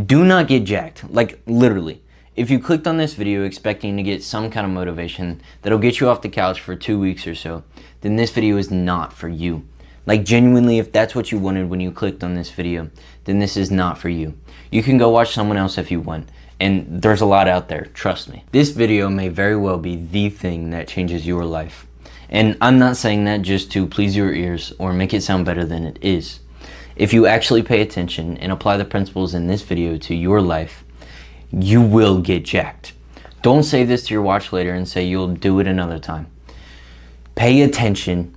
Do not get jacked, like literally. If you clicked on this video expecting to get some kind of motivation that'll get you off the couch for 2 weeks or so, then this video is not for you. Like genuinely, if that's what you wanted when you clicked on this video, then this is not for you. You can go watch someone else if you want, and there's a lot out there, trust me. This video may very well be the thing that changes your life. And I'm not saying that just to please your ears or make it sound better than it is. If you actually pay attention and apply the principles in this video to your life, you will get jacked. Don't save this to your watch later and say you'll do it another time. Pay attention,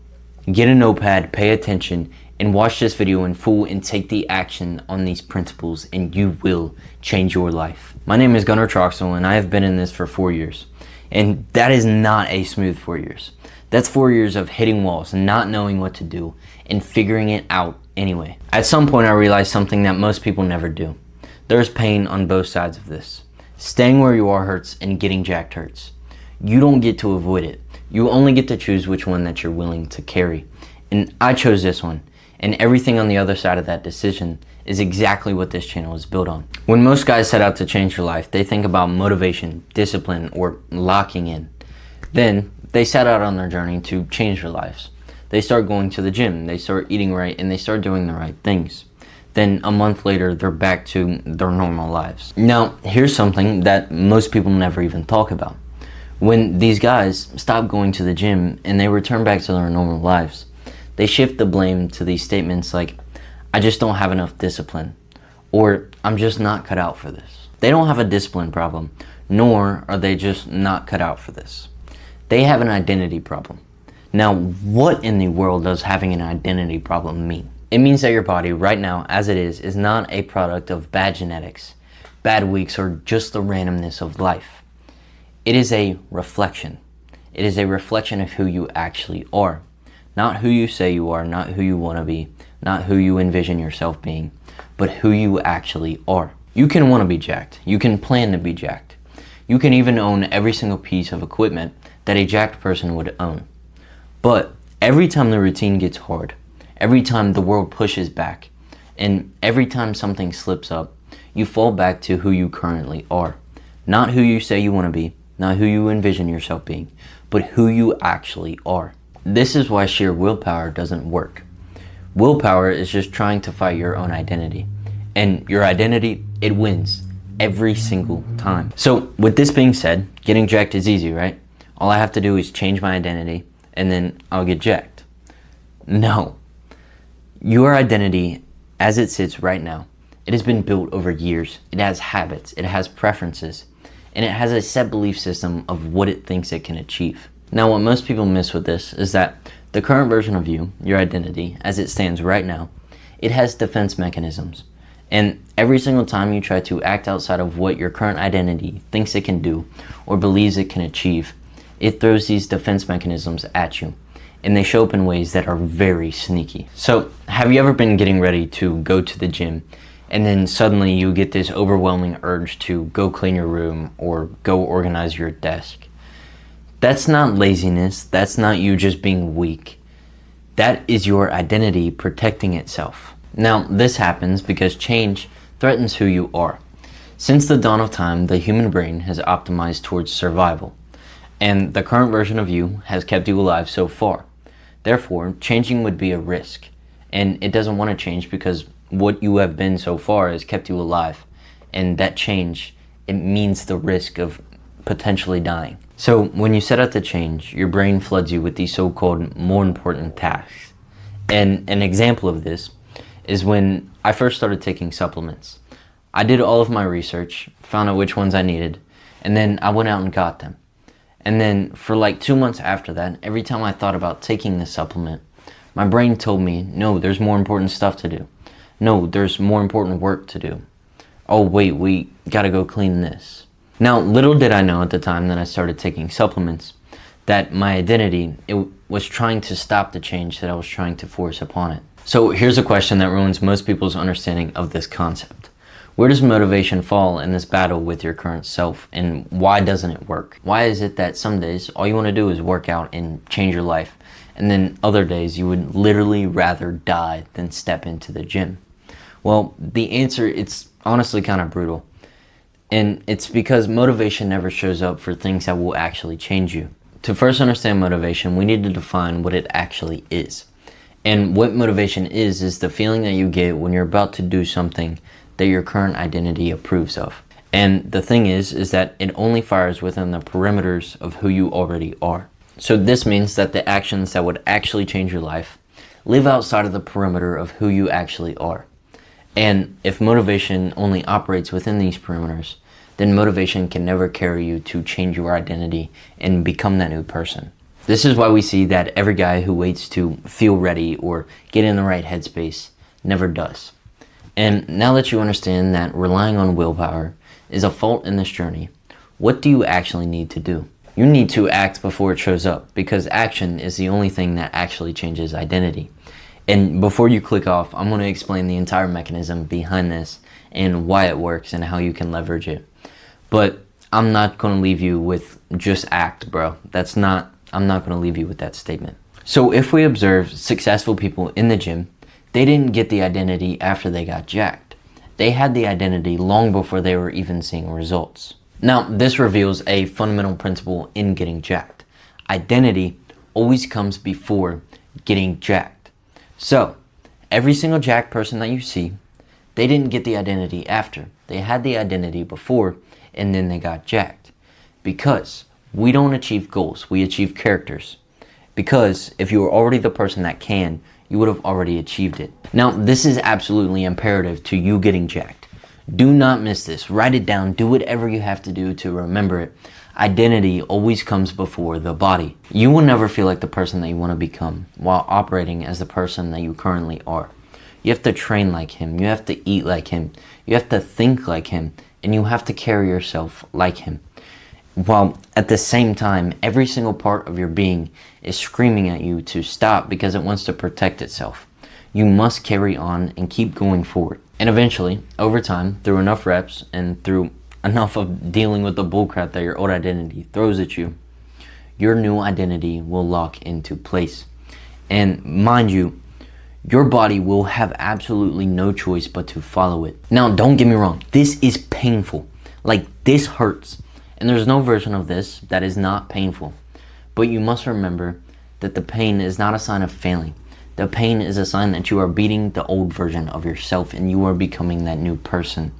get a notepad, pay attention, and watch this video in full and take the action on these principles, and you will change your life. My name is Troxell, and I have been in this for 4 years. And that is not a smooth 4 years. That's 4 years of hitting walls and not knowing what to do and figuring it out anyway. At some point I realized something that most people never do. There's pain on both sides of this. Staying where you are hurts and getting jacked hurts. You don't get to avoid it. You only get to choose which one that you're willing to carry. And I chose this one. And everything on the other side of that decision is exactly what this channel is built on. When most guys set out to change their life, they think about motivation, discipline, or locking in. Then they set out on their journey to change their lives. They start going to the gym, they start eating right, and they start doing the right things. Then a month later, they're back to their normal lives. Now, here's something that most people never even talk about. When these guys stop going to the gym and they return back to their normal lives, they shift the blame to these statements like, I just don't have enough discipline, or I'm just not cut out for this. They don't have a discipline problem, nor are they just not cut out for this. They have an identity problem. Now, what in the world does having an identity problem mean? It means that your body right now, as it is not a product of bad genetics, bad weeks, or just the randomness of life. It is a reflection. It is a reflection of who you actually are. Not who you say you are, not who you want to be, not who you envision yourself being, but who you actually are. You can want to be jacked. You can plan to be jacked. You can even own every single piece of equipment that a jacked person would own. But every time the routine gets hard, every time the world pushes back, and every time something slips up, you fall back to who you currently are. Not who you say you want to be, not who you envision yourself being, but who you actually are. This is why sheer willpower doesn't work. Willpower is just trying to fight your own identity. And your identity, it wins every single time. So with this being said, getting jacked is easy, right? All I have to do is change my identity and then I'll get jacked. No. Your identity, as it sits right now, it has been built over years. It has habits, it has preferences, and it has a set belief system of what it thinks it can achieve. Now, what most people miss with this is that the current version of you, your identity, as it stands right now, it has defense mechanisms. And every single time you try to act outside of what your current identity thinks it can do or believes it can achieve, it throws these defense mechanisms at you. And they show up in ways that are very sneaky. So, have you ever been getting ready to go to the gym and then suddenly you get this overwhelming urge to go clean your room or go organize your desk? That's not laziness. That's not you just being weak. That is your identity protecting itself. Now, this happens because change threatens who you are. Since the dawn of time, the human brain has optimized towards survival. And the current version of you has kept you alive so far. Therefore, changing would be a risk. And it doesn't want to change because what you have been so far has kept you alive. And that change, it means the risk of potentially dying. So when you set out to change, your brain floods you with these so-called more important tasks. And an example of this is when I first started taking supplements. I did all of my research, found out which ones I needed, and then I went out and got them. And then for like 2 months after that, every time I thought about taking this supplement, my brain told me, no, there's more important stuff to do. No, there's more important work to do. Oh wait, we gotta go clean this. Now, little did I know at the time that I started taking supplements that my identity, it was trying to stop the change that I was trying to force upon it. So here's a question that ruins most people's understanding of this concept. Where does motivation fall in this battle with your current self, and why doesn't it work? Why is it that some days all you want to do is work out and change your life, and then other days you would literally rather die than step into the gym? Well, the answer, it's honestly kind of brutal. And it's because motivation never shows up for things that will actually change you. To first understand motivation, we need to define what it actually is. And what motivation is the feeling that you get when you're about to do something that your current identity approves of. And the thing is that it only fires within the perimeters of who you already are. So this means that the actions that would actually change your life live outside of the perimeter of who you actually are. And if motivation only operates within these perimeters, then motivation can never carry you to change your identity and become that new person. This is why we see that every guy who waits to feel ready or get in the right headspace never does. And now that you understand that relying on willpower is a fault in this journey, what do you actually need to do? You need to act before it shows up, because action is the only thing that actually changes identity. And before you click off, I'm going to explain the entire mechanism behind this and why it works and how you can leverage it. But I'm not going to leave you with just act, bro. I'm not going to leave you with that statement. So if we observe successful people in the gym, they didn't get the identity after they got jacked. They had the identity long before they were even seeing results. Now, this reveals a fundamental principle in getting jacked. Identity always comes before getting jacked. So, every single jacked person that you see, they didn't get the identity after. They had the identity before, and then they got jacked. Because we don't achieve goals, we achieve characters. Because if you were already the person that can, you would have already achieved it. Now, this is absolutely imperative to you getting jacked. Do not miss this. Write it down. Do whatever you have to do to remember it. Identity always comes before the body. You will never feel like the person that you want to become while operating as the person that you currently are. You have to train like him. You have to eat like him. You have to think like him. And you have to carry yourself like him. While at the same time, every single part of your being is screaming at you to stop because it wants to protect itself. You must carry on and keep going forward. And eventually, over time, through enough reps and through enough of dealing with the bullcrap that your old identity throws at you, your new identity will lock into place. And mind you, your body will have absolutely no choice but to follow it. Now, don't get me wrong, this is painful. Like, this hurts. And there's no version of this that is not painful. But you must remember that the pain is not a sign of failing. The pain is a sign that you are beating the old version of yourself and you are becoming that new person.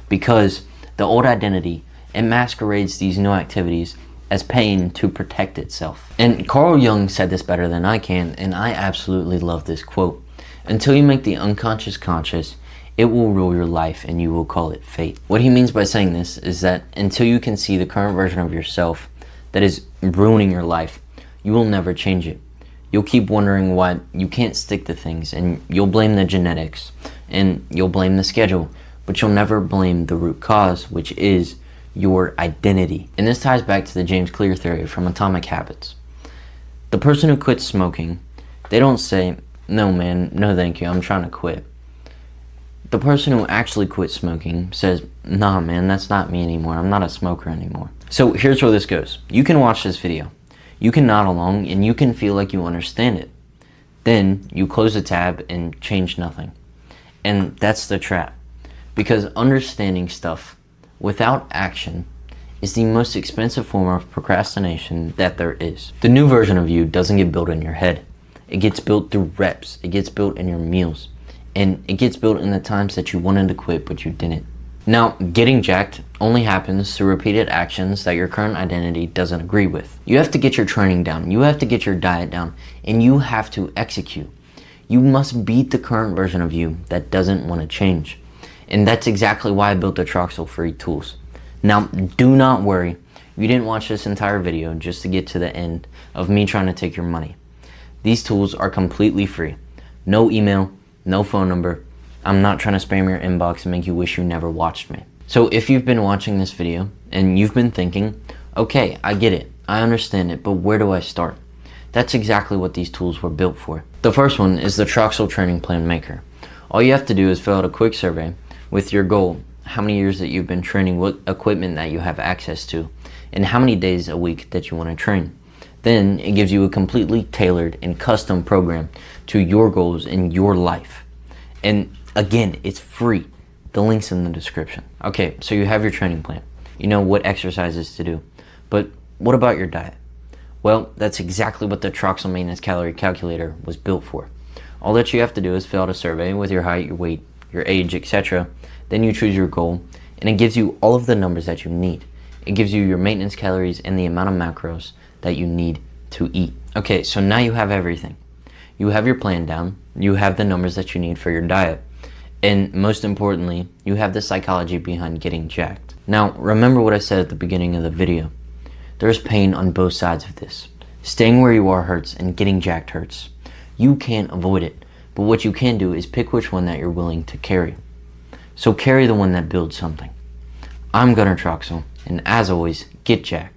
Because the old identity, it masquerades these new activities as pain to protect itself. And Carl Jung said this better than I can, and I absolutely love this quote. Until you make the unconscious conscious, it will rule your life and you will call it fate. What he means by saying this is that until you can see the current version of yourself that is ruining your life, you will never change it. You'll keep wondering why you can't stick to things, and you'll blame the genetics and you'll blame the schedule, but you'll never blame the root cause, which is your identity. And this ties back to the James Clear theory from Atomic Habits. The person who quits smoking, they don't say, "No man, no thank you, I'm trying to quit." The person who actually quit smoking says, "Nah man, that's not me anymore, I'm not a smoker anymore." So here's where this goes. You can watch this video, you can nod along, and you can feel like you understand it. Then you close the tab and change nothing. And that's the trap. Because understanding stuff without action is the most expensive form of procrastination that there is. The new version of you doesn't get built in your head. It gets built through reps. It gets built in your meals. And it gets built in the times that you wanted to quit but you didn't. Now, getting jacked only happens through repeated actions that your current identity doesn't agree with. You have to get your training down. You have to get your diet down. And you have to execute. You must beat the current version of you that doesn't want to change. And that's exactly why I built the Troxell free tools. Now, do not worry. You didn't watch this entire video just to get to the end of me trying to take your money. These tools are completely free. No email, no phone number. I'm not trying to spam your inbox and make you wish you never watched me. So if you've been watching this video and you've been thinking, okay, I get it, I understand it, but where do I start? That's exactly what these tools were built for. The first one is the Troxell Training Plan Maker. All you have to do is fill out a quick survey with your goal, how many years that you've been training, what equipment that you have access to, and how many days a week that you want to train. Then it gives you a completely tailored and custom program to your goals in your life. And again, it's free. The link's in the description. Okay, so you have your training plan. You know what exercises to do. But what about your diet? Well, that's exactly what the Troxell Maintenance Calorie Calculator was built for. All that you have to do is fill out a survey with your height, your weight, your age, etc. Then you choose your goal, and it gives you all of the numbers that you need. It gives you your maintenance calories and the amount of macros that you need to eat. Okay, so now you have everything. You have your plan down, you have the numbers that you need for your diet, and most importantly, you have the psychology behind getting jacked. Now, remember what I said at the beginning of the video. There's pain on both sides of this. Staying where you are hurts and getting jacked hurts. You can't avoid it, but what you can do is pick which one that you're willing to carry. So carry the one that builds something. I'm Gunnar Troxell, and as always, get jacked.